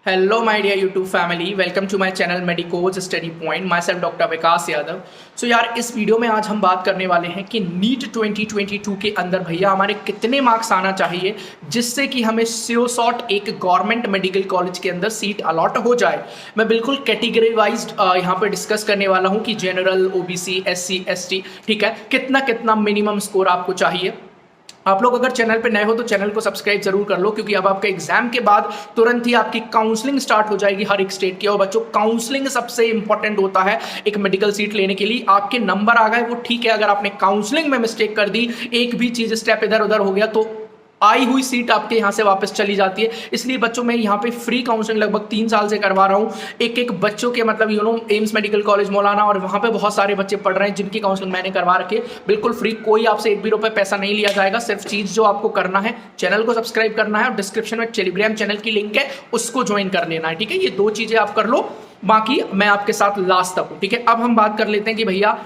Hello, my dear YouTube family. Welcome to my channel Medico's Study Point. Myself Dr. Vikas Yadav. So यार इस video में आज हम बात करने वाले हैं कि नीट 2022 के अंदर भैया हमारे कितने मार्क्स आना चाहिए जिससे कि हमें सियोसॉट एक गवर्नमेंट मेडिकल कॉलेज के अंदर सीट अलॉट हो जाए. मैं बिल्कुल कैटेगरी वाइज यहाँ पे डिस्कस करने वाला हूँ कि जनरल, ओबीसी, एससी, एसटी, ठीक है, कितना कितना मिनिमम स्कोर आपको चाहिए. आप लोग अगर चैनल पे नए हो तो चैनल को सब्सक्राइब जरूर कर लो, क्योंकि अब आपके एग्जाम के बाद तुरंत ही आपकी काउंसलिंग स्टार्ट हो जाएगी हर एक स्टेट की. और बच्चों, काउंसलिंग सबसे इंपॉर्टेंट होता है एक मेडिकल सीट लेने के लिए. आपके नंबर आ गए वो ठीक है, अगर आपने काउंसलिंग में मिस्टेक कर दी, एक भी चीज स्टेप इधर उधर हो गया तो आई हुई सीट आपके यहाँ से वापस चली जाती है. इसलिए बच्चों मैं यहाँ पे फ्री काउंसलिंग लगभग 3 साल से करवा रहा हूँ. एक बच्चों के मतलब एम्स मेडिकल कॉलेज मौलाना, और वहाँ पे बहुत सारे बच्चे पढ़ रहे हैं जिनकी काउंसलिंग मैंने करवा रखी है. बिल्कुल फ्री, कोई आपसे 1 भी रुपये पैसा नहीं लिया जाएगा. सिर्फ चीज़ जो आपको करना है, चैनल को सब्सक्राइब करना है और डिस्क्रिप्शन में टेलीग्राम चैनल की लिंक है, उसको ज्वाइन कर लेना है. ठीक है, ये 2 चीज़ें आप कर लो, बाकी मैं आपके साथ लास्ट तक हूँ. ठीक है, अब हम बात कर लेते हैं कि भैया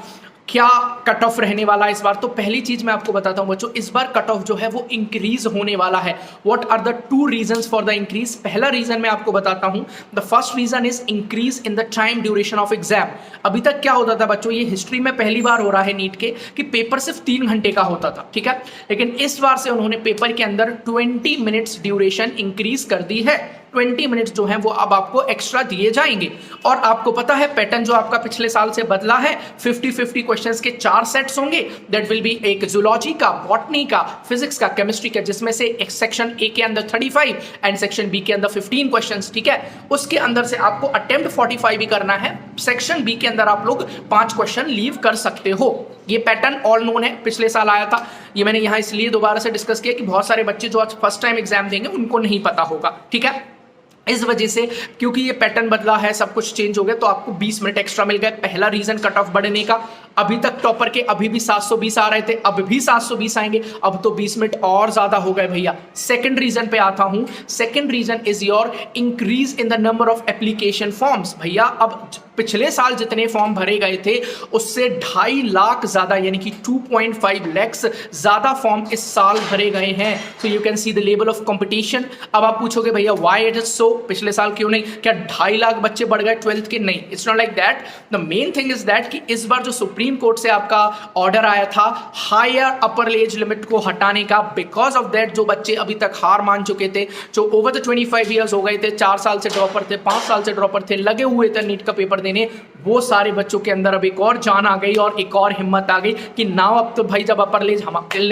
क्या कट ऑफ रहने वाला है इस बार. तो पहली चीज मैं आपको बताता हूं बच्चों, इस बार कट ऑफ जो है वो इंक्रीज होने वाला है. What are the 2 reasons for the increase. पहला रीजन मैं आपको बताता हूं. The first reason is increase in the time duration of exam. अभी तक क्या होता था बच्चों, ये हिस्ट्री में पहली बार हो रहा है नीट के कि पेपर सिर्फ 3 घंटे का होता था. ठीक है, लेकिन इस बार से उन्होंने पेपर के अंदर 20 मिनट्स ड्यूरेशन इंक्रीज कर दी है. 20 मिनट्स जो हैं वो अब आपको एक्स्ट्रा दिए जाएंगे. और आपको पता है पैटर्न जो आपका पिछले साल से बदला है, 50-50 क्वेश्चंस के 4 सेट्स होंगे. दैट विल बी एक जूलॉजी का, बॉटनी का, फिजिक्स का, केमिस्ट्री का, जिसमें से एक सेक्शन ए के अंदर 35 एंड सेक्शन बी के अंदर 15 क्वेश्चंस. ठीक है, उसके अंदर से आपको अटेम्प्ट 45 भी करना है. सेक्शन बी के अंदर आप लोग 5 क्वेश्चन लीव कर सकते हो. ये पैटर्न ऑल नोन है, पिछले साल आया था. ये मैंने यहाँ इसलिए दोबारा से डिस्कस किया कि बहुत सारे बच्चे जो आज फर्स्ट टाइम एग्जाम देंगे उनको नहीं पता होगा. ठीक है, इस वजह से क्योंकि ये पैटर्न बदला है, सब कुछ चेंज हो गया, तो आपको 20 मिनट एक्स्ट्रा मिल गए. पहला रीजन कट ऑफ बढ़ने का. अभी तक टॉपर के अभी भी 720 आ रहे थे, अब भी 720 आएंगे, अब तो 20 मिनट और ज्यादा हो गए भैया. सेकंड रीजन पे आता हूं. Second reason is your increase in the number of application forms. भैया अब पिछले साल जितने फॉर्म भरे गए थे उससे 2.5 लाख ज्यादा, यानी कि 2.5 लाख ज्यादा फॉर्म इस साल भरे गए हैं. So you can see the level of competition. अब आप पूछोगे भैया व्हाई इट इज सो, पिछले साल क्यों नहीं, क्या 2.5 लाख बच्चे बढ़ गए 12th के? नहीं, it's not like that. The main thing is that कि इस बार जो सुप्रीम कोर्ट से आपका ऑर्डर आया था हायर अपर एज लिमिट को हटाने का, बिकॉज ऑफ दैट जो बच्चे अभी तक हार मान चुके थे, जो ओवर द 25 ईयर्स हो गए थे, 4 साल से ड्रॉपर थे, 5 साल से ड्रॉपर थे, लगे हुए थे नीट का पेपर देने, वो सारे बच्चों के अंदर अब एक और जान आ गई और एक और हिम्मत आ गई कि नाउ अब तो भाई जब अपर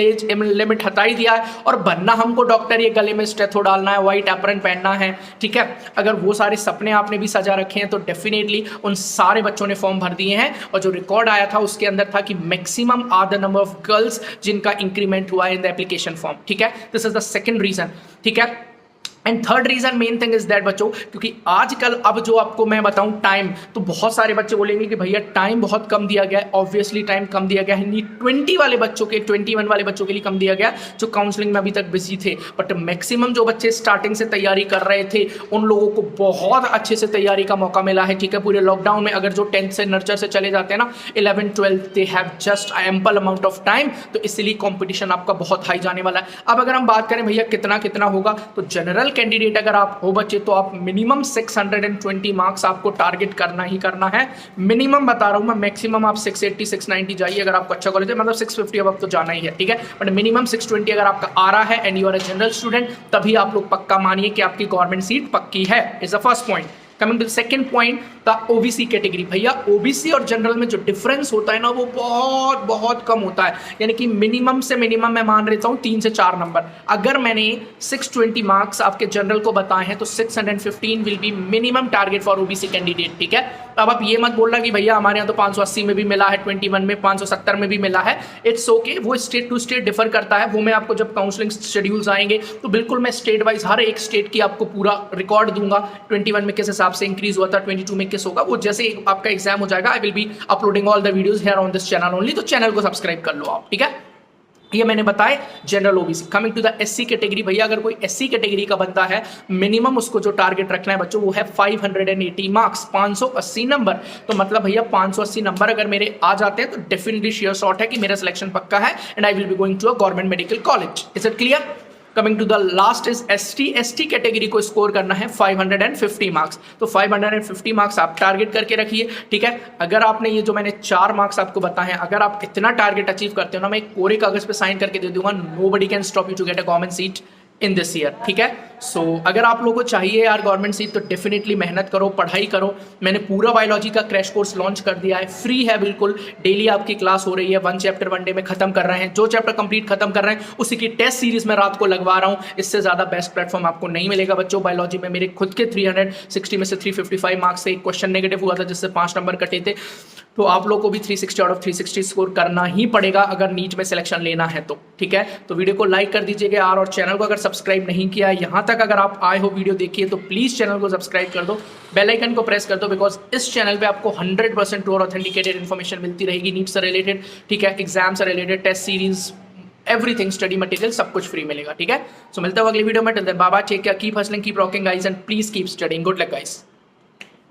एज लिमिट हटा ही दिया है और बनना हमको डॉक्टर, ये गले में स्टेथो डालना है, व्हाइट एप्रन पहनना है. ठीक है, अगर वो सारे सपने आपने भी सजा रखे हैं तो डेफिनेटली उन सारे बच्चों ने फॉर्म भर दिए हैं. और जो रिकॉर्ड आया था उसके अंदर था कि maximum are the number of girls जिनका इंक्रीमेंट हुआ है इन द एप्लीकेशन फॉर्म. ठीक है, this is the second reason. ठीक है, and third reason main thing is that बच्चों, क्योंकि आजकल अब जो आपको मैं बताऊं टाइम, तो बहुत सारे बच्चे बोलेंगे कि भैया टाइम बहुत कम दिया गया है. ऑब्वियसली टाइम कम दिया गया है. नीट 20 वाले बच्चों के, 21 वाले बच्चों के लिए कम दिया गया जो काउंसलिंग में अभी तक बिजी थे. बट मैक्सिमम जो बच्चे स्टार्टिंग से तैयारी कर रहे थे उन लोगों को बहुत अच्छे से तैयारी का मौका मिला है. ठीक है, पूरे लॉकडाउन में अगर जो 10th से नर्चर से चले जाते हैं ना, 11th 12th they have just ample amount of time. तो इसलिए कॉम्पिटिशन आपका बहुत हाई जाने वाला है. अब अगर हम बात करें भैया कितना कितना होगा, तो जनरल कैंडिडेट अगर आप हो बच्चे तो आप मिनिमम 620 मार्क्स आपको टारगेट करना ही करना है. मिनिमम बता रहा हूं मैं, मैक्सिमम आप 680 690 जाइए अगर आपको अच्छा कॉलेज है, मतलब 650 अब तो जाना ही है. ठीक है, बट मिनिमम 620 अगर आपका आ रहा है and you are a general student, तभी आप लोग पक्का मानिए कि आपकी गवर्नमेंट सीट पक्की है. Is the first point. Coming to the second point, the OBC category. भैया ओबीसी और जनरल में जो डिफरेंस होता है ना वो बहुत बहुत कम होता है. यानी कि मिनिमम से मिनिमम मैं मान लेता हूं 3 से 4 नंबर. अगर मैंने 620 मार्क्स आपके जनरल को बताए हैं तो 615 will be minimum target for OBC candidate. ठीक है, अब आप ये मत बोलना कि भैया हमारे यहाँ तो 580 में भी मिला है, 21 में, 570 में भी मिला है. इट्स ओके, वो स्टेट टू स्टेट डिफर करता है. वो मैं आपको जब काउंसलिंग शेड्यूल्स आएंगे तो बिल्कुल मैं स्टेट वाइज हर एक स्टेट की आपको पूरा रिकॉर्ड दूंगा. 21 में किस हिसाब से इंक्रीज हुआ था, 22 में किस होगा, वो जैसे आपका एग्जाम हो जाएगा I will be uploading all the videos here on this channel only. तो चैनल को सब्सक्राइब कर लो आप. ठीक है, ये मैंने बताया general OBC. Coming to the SC category. भैया अगर कोई एससी कैटेगरी का बंदा है, मिनिमम उसको जो टारगेट रखना है बच्चों वो है 580 मार्क्स, 580 नंबर. तो मतलब भैया 580 नंबर अगर मेरे आ जाते हैं तो डेफिनेटली श्योर शॉट है कि मेरा सिलेक्शन पक्का है and I will be going to a government medical college. Is it clear? Coming to the last is ST category को स्कोर करना है 550 मार्क्स। तो 550 मार्क्स आप टारगेट करके रखिए, ठीक है। अगर आपने ये जो मैंने 4 मार्क्स आपको बताए हैं, अगर आप इतना टारगेट अचीव करते हो ना, मैं एक कोरे कागज पे साइन करके दे दूंगा, nobody can stop you to get a government seat in this year, ठीक है। सो अगर आप लोगों को चाहिए यार गवर्नमेंट सीट, तो डेफिनेटली मेहनत करो, पढ़ाई करो। मैंने पूरा बायोलॉजी का क्रैश कोर्स लॉन्च कर दिया है, फ्री है बिल्कुल। डेली आपकी क्लास हो रही है, 1 चैप्टर 1 डे में खत्म कर रहे हैं। जो चैप्टर कंप्लीट खत्म कर रहे हैं उसी की टेस्ट सीरीज में रात को लगवा रहा हूँ। इससे ज़्यादा बेस्ट प्लेटफॉर्म आपको नहीं मिलेगा बच्चों। बायोलॉजी में मेरे खुद के 360 में से 355 मार्क्स से एक क्वेश्चन नेगेटिव हुआ था, जिससे 5 नंबर कटे थे। तो आप लोग को भी 360 आउट ऑफ 360 स्कोर करना ही पड़ेगा अगर नीट में सिलेक्शन लेना है तो, ठीक है। तो वीडियो को लाइक कर दीजिएगा यार, और चैनल को अगर सब्सक्राइब नहीं किया, यहाँ तक अगर आप आए हो वीडियो देखिए, तो प्लीज़ चैनल को सब्सक्राइब कर दो, बेल आइकन को प्रेस कर दो, बिकॉज इस चैनल पे आपको 100% ट्रू और ऑथेंटिकेटेड इन्फॉर्मेशन मिलती रहेगी नीट से रिलेटेड, ठीक है। एग्जाम से related, test series, everything, study material, सब कुछ फ्री मिलेगा, ठीक है। सो मिलते हो अगली वीडियो में। Till then bye bye, take care, keep hustling, keep rocking guys, and please keep studying. Good luck guys.